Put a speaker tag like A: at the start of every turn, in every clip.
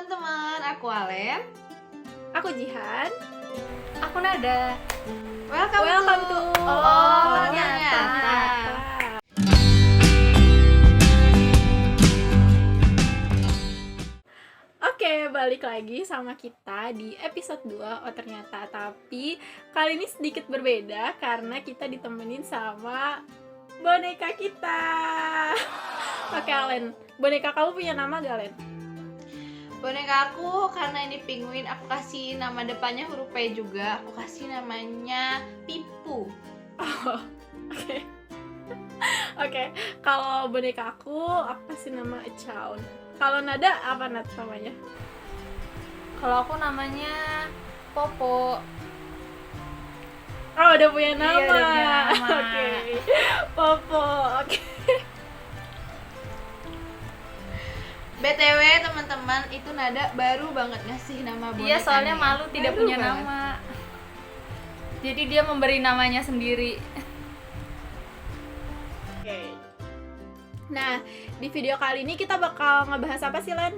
A: teman-teman, aku Alen.
B: Aku Jihan. Aku Nada.
A: Welcome to Ternyata.
B: Oke, balik lagi sama kita di episode 2 Ternyata. Tapi kali ini sedikit berbeda karena kita ditemenin sama boneka kita. Oke Alen, boneka kamu punya nama gak Alen?
A: Boneka aku karena ini penguin, aku kasih nama depannya huruf P juga. Aku kasih namanya Pipu.
B: Oh, oke. Oke, kalau boneka aku kasih nama Echaun. Kalau Nada apa namanya?
C: Kalau aku namanya Popo.
B: Oh, udah punya nama.
C: Iya, udah punya nama.
B: Oke. Popo. Oke.
A: BTW teman-teman, itu Nada baru banget ngasih nama bonekanya.
C: Iya, soalnya malu tidak
A: Baru
C: punya
A: banget.
C: nama. Jadi dia memberi namanya sendiri.
B: Oke. Nah, di video kali ini kita bakal ngebahas apa sih, Len?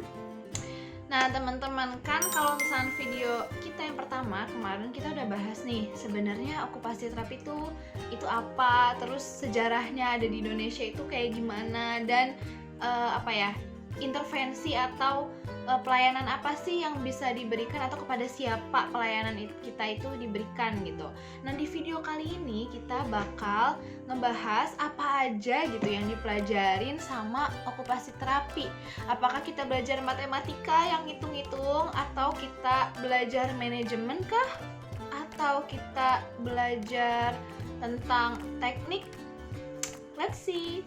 A: Nah teman-teman, kan kalau misalnya video kita yang pertama kemarin kita udah bahas nih sebenarnya okupasi terapi itu apa, terus sejarahnya ada di Indonesia itu kayak gimana, dan intervensi atau pelayanan apa sih yang bisa diberikan atau kepada siapa pelayanan kita itu diberikan gitu. Nah di video kali ini kita bakal ngebahas apa aja gitu yang dipelajarin sama okupasi terapi. Apakah kita belajar matematika yang hitung-hitung, atau kita belajar manajemen kah, atau kita belajar tentang teknik? Let's see.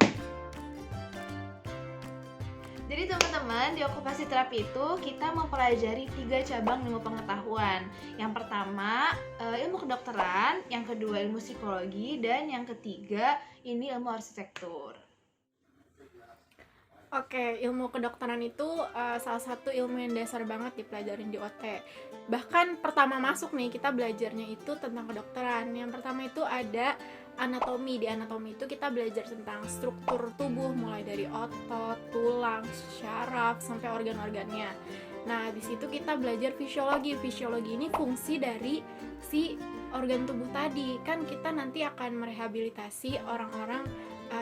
A: Jadi teman-teman, di okupasi terapi itu kita mempelajari 3 cabang ilmu pengetahuan. Yang pertama ilmu kedokteran, yang kedua ilmu psikologi, dan yang ketiga ini ilmu arsitektur.
B: Oke, ilmu kedokteran itu salah satu ilmu yang dasar banget dipelajarin di OT. Bahkan pertama masuk nih kita belajarnya itu tentang kedokteran. Yang pertama itu ada anatomi. Di anatomi itu kita belajar tentang struktur tubuh, mulai dari otot, tulang, syaraf, sampai organ-organnya. Nah, di situ kita belajar fisiologi. Fisiologi ini fungsi dari si organ tubuh tadi. Kan kita nanti akan merehabilitasi orang-orang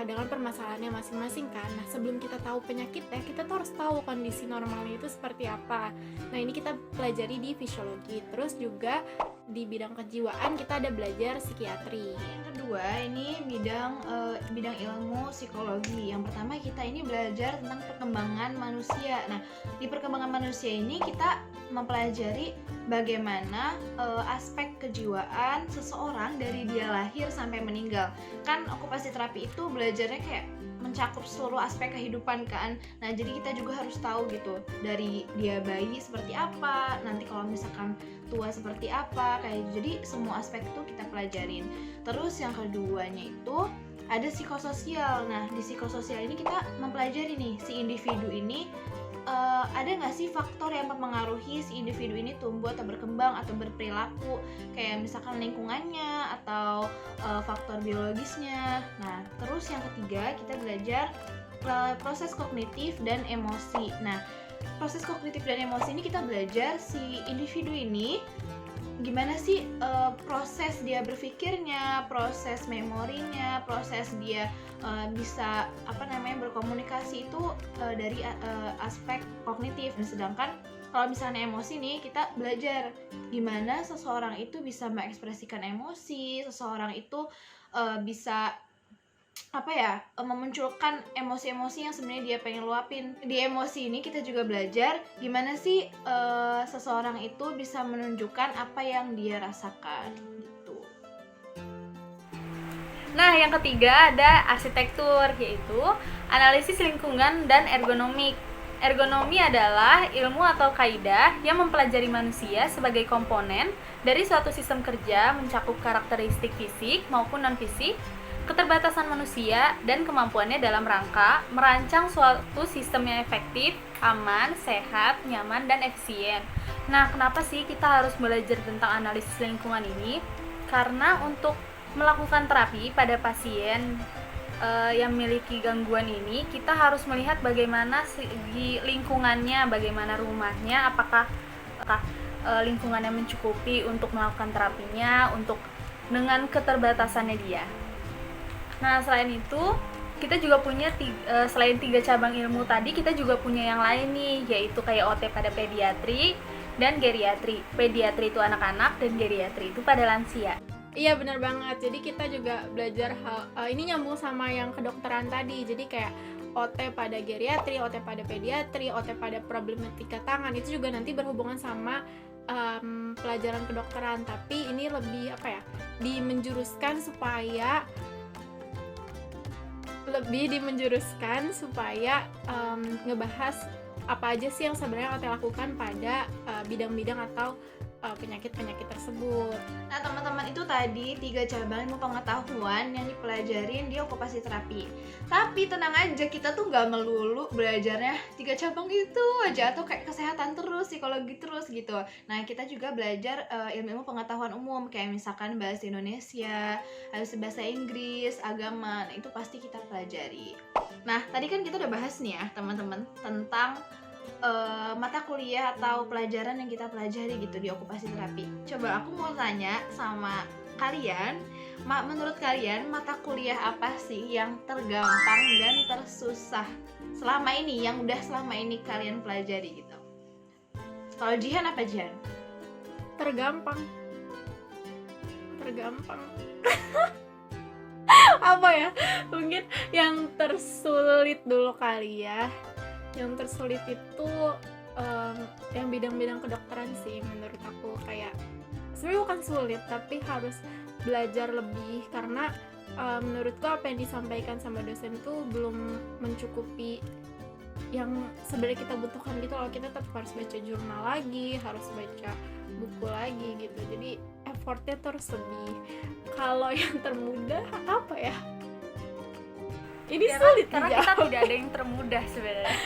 B: dengan permasalahannya masing-masing kan. Nah, sebelum kita tahu penyakitnya, kita tuh harus tahu kondisi normalnya itu seperti apa. Nah, ini kita pelajari di fisiologi. Terus juga di bidang kejiwaan kita ada belajar psikiatri.
A: Yang kedua ini bidang ilmu psikologi. Yang pertama kita ini belajar tentang perkembangan manusia. Nah, di perkembangan manusia ini kita mempelajari bagaimana aspek kejiwaan seseorang dari dia lahir sampai meninggal. Kan okupasi terapi itu belajarnya kayak mencakup seluruh aspek kehidupan kan. Nah, jadi kita juga harus tahu gitu, dari dia bayi seperti apa, nanti kalau misalkan tua seperti apa, kayak gitu. Jadi semua aspek itu kita pelajarin. Terus yang keduanya itu ada psikososial. Nah, di psikososial ini kita mempelajari nih si individu ini ada nggak sih faktor yang mempengaruhi si individu ini tumbuh atau berkembang atau berperilaku, kayak misalkan lingkungannya atau faktor biologisnya. Nah, terus yang ketiga kita belajar proses kognitif dan emosi. Nah, proses kognitif dan emosi ini kita belajar si individu ini gimana sih proses dia berpikirnya, proses memorinya, proses dia bisa berkomunikasi itu dari aspek kognitif. Sedangkan kalau misalnya emosi nih, kita belajar gimana seseorang itu bisa mengekspresikan emosi, seseorang itu bisa memunculkan emosi-emosi yang sebenarnya dia pengen luapin. Di emosi ini kita juga belajar gimana sih seseorang itu bisa menunjukkan apa yang dia rasakan gitu.
C: Nah, yang ketiga ada arsitektur, yaitu analisis lingkungan dan ergonomik. Ergonomi adalah ilmu atau kaidah yang mempelajari manusia sebagai komponen dari suatu sistem kerja, mencakup karakteristik fisik maupun non-fisik, keterbatasan manusia, dan kemampuannya dalam rangka merancang suatu sistem yang efektif, aman, sehat, nyaman, dan efisien. Nah, kenapa sih kita harus belajar tentang analisis lingkungan ini? Karena untuk melakukan terapi pada pasien yang memiliki gangguan ini, kita harus melihat bagaimana segi lingkungannya, bagaimana rumahnya, apakah lingkungannya mencukupi untuk melakukan terapinya, untuk dengan keterbatasannya dia. Nah, selain itu kita juga punya selain 3 cabang ilmu tadi, kita juga punya yang lain nih, yaitu kayak OT pada pediatri dan geriatri. Pediatri itu anak-anak dan geriatri itu pada lansia.
B: Iya benar banget. Jadi kita juga belajar ini nyambung sama yang kedokteran tadi. Jadi kayak OT pada geriatri, OT pada pediatri, OT pada problematika tangan itu juga nanti berhubungan sama pelajaran kedokteran. Tapi ini lebih dimenjuruskan supaya ngebahas apa aja sih yang sebenarnya OT lakukan pada bidang-bidang atau penyakit-penyakit tersebut.
A: Nah teman-teman, itu tadi 3 cabang ilmu pengetahuan yang dipelajarin di okupasi terapi. Tapi tenang aja, kita tuh gak melulu belajarnya 3 cabang itu aja, atau kayak kesehatan terus, psikologi terus gitu. Nah kita juga belajar ilmu pengetahuan umum, kayak misalkan bahasa Indonesia, habis bahasa Inggris, agama, nah itu pasti kita pelajari. Nah tadi kan kita udah bahas nih ya teman-teman tentang mata kuliah atau pelajaran yang kita pelajari gitu di okupasi terapi. Coba aku mau tanya sama kalian, menurut kalian mata kuliah apa sih yang tergampang dan tersusah selama ini, yang udah selama ini kalian pelajari gitu? Kalau Jihan apa Jihan?
B: Tergampang apa ya, mungkin yang tersulit dulu kali ya. Yang tersulit itu yang bidang-bidang kedokteran sih menurut aku. Kayak sebenarnya bukan sulit, tapi harus belajar lebih, karena menurutku apa yang disampaikan sama dosen itu belum mencukupi yang sebenarnya kita butuhkan gitu loh. Kita tetap harus baca jurnal lagi, harus baca buku lagi gitu, jadi effortnya terus lebih. Kalau yang termudah apa ya? Ini sulit
C: karena
B: dijawab.
C: kita tidak ada yang termudah sebenarnya.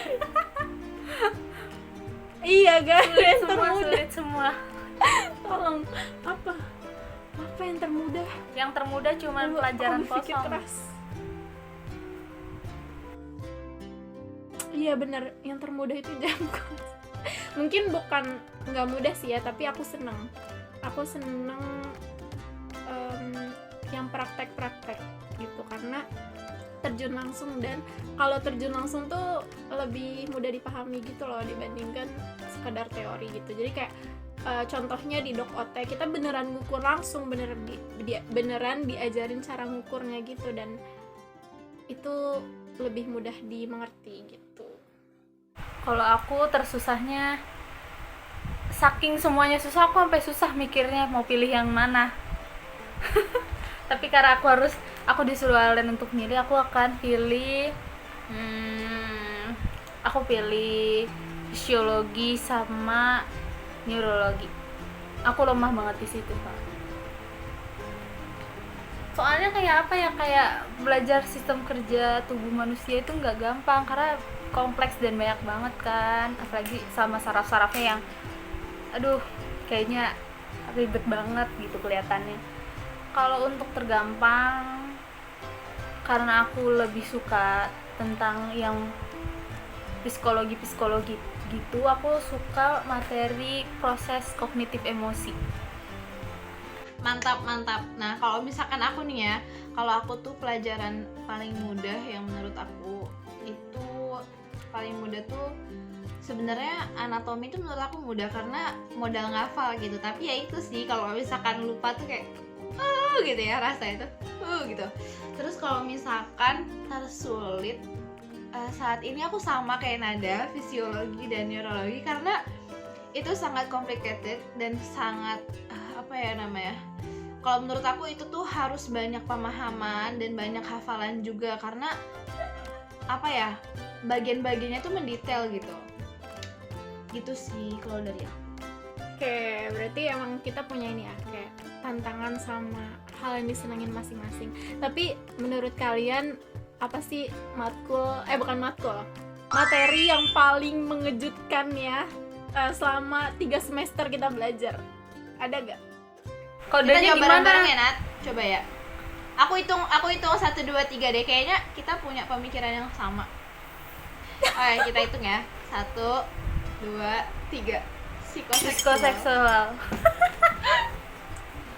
B: Iya guys, yang
C: Sulit semua.
B: Tolong, apa yang termudah?
C: Yang termudah cuma pelajaran
B: Aku berpikir
C: kosong.
B: keras. Iya benar, yang termudah itu jam kos. Mungkin bukan nggak mudah sih ya, tapi aku seneng yang praktek gitu, karena terjun langsung. Dan kalau terjun langsung tuh lebih mudah dipahami gitu loh dibandingkan sekedar teori gitu. Jadi kayak contohnya di Dok OT kita beneran ngukur langsung, beneran diajarin cara ngukurnya gitu, dan itu lebih mudah dimengerti gitu.
C: Kalau aku tersusahnya, saking semuanya susah, aku sampai susah mikirnya mau pilih yang mana. Tapi karena aku disuruh Alden untuk milih, aku akan pilih fisiologi sama neurologi. Aku lemah banget di situ, Pak. Soalnya kayak belajar sistem kerja tubuh manusia itu nggak gampang, karena kompleks dan banyak banget kan, apalagi sama saraf-sarafnya yang kayaknya ribet banget gitu kelihatannya. Kalau untuk tergampang, karena aku lebih suka tentang yang psikologi gitu, aku suka materi proses kognitif emosi.
A: Mantap. Nah kalau misalkan aku nih ya, kalau aku tuh pelajaran paling mudah yang menurut aku itu paling mudah tuh sebenarnya anatomi itu menurut aku mudah karena modal ngafal gitu. Tapi ya itu sih, kalau misalkan lupa tuh kayak gitu ya rasanya tuh gitu. Terus kalau misalkan tersulit, saat ini aku sama kayak Nada, fisiologi dan neurologi, karena itu sangat complicated dan sangat kalau menurut aku itu tuh harus banyak pemahaman dan banyak hafalan juga, karena bagian-bagiannya tuh mendetail gitu sih kalau dari aku.
B: Oke, berarti emang kita punya ini ya, kayak tantangan sama hal yang disenangin masing-masing. Tapi menurut kalian apa sih materi yang paling mengejutkan ya selama 3 semester kita belajar? Ada gak?
A: Kita
C: Kodenya
A: coba
C: gimana?
A: bareng-bareng ya Nat, coba ya. Aku hitung 1, 2, 3 deh. Kayaknya kita punya pemikiran yang sama. Oke, kita hitung ya. 1, 2, 3.
C: Psikoseksual.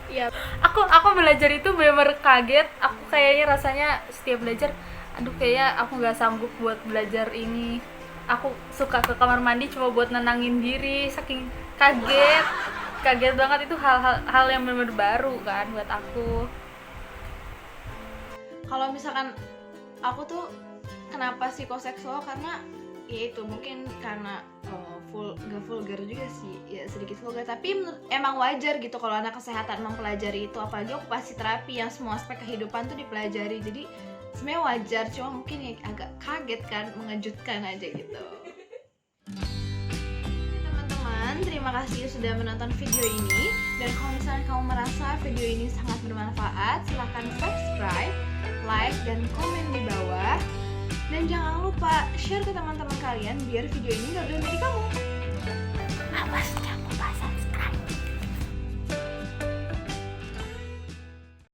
B: Iya.
C: Aku belajar itu bener-bener kaget. Aku kayaknya rasanya setiap belajar, aduh kayaknya aku nggak sanggup buat belajar ini. Aku suka ke kamar mandi cuma buat nenangin diri, saking kaget banget. Itu hal yang bener-bener baru kan buat aku.
A: Kalau misalkan aku tuh kenapa psikoseksual, karena ya itu mungkin karena gak vulgar juga sih, ya sedikit vulgar, tapi emang wajar gitu kalau anak kesehatan mempelajari itu, apalagi okupasi terapi yang semua aspek kehidupan tuh dipelajari. Jadi sebenarnya wajar, cuma mungkin ya agak kaget kan, mengejutkan aja gitu. Teman-teman, terima kasih sudah menonton video ini, dan kalau misalnya kamu merasa video ini sangat bermanfaat, silahkan subscribe, like, dan komen di bawah. Dan jangan lupa share ke teman-teman kalian biar video ini gak berhenti di kamu.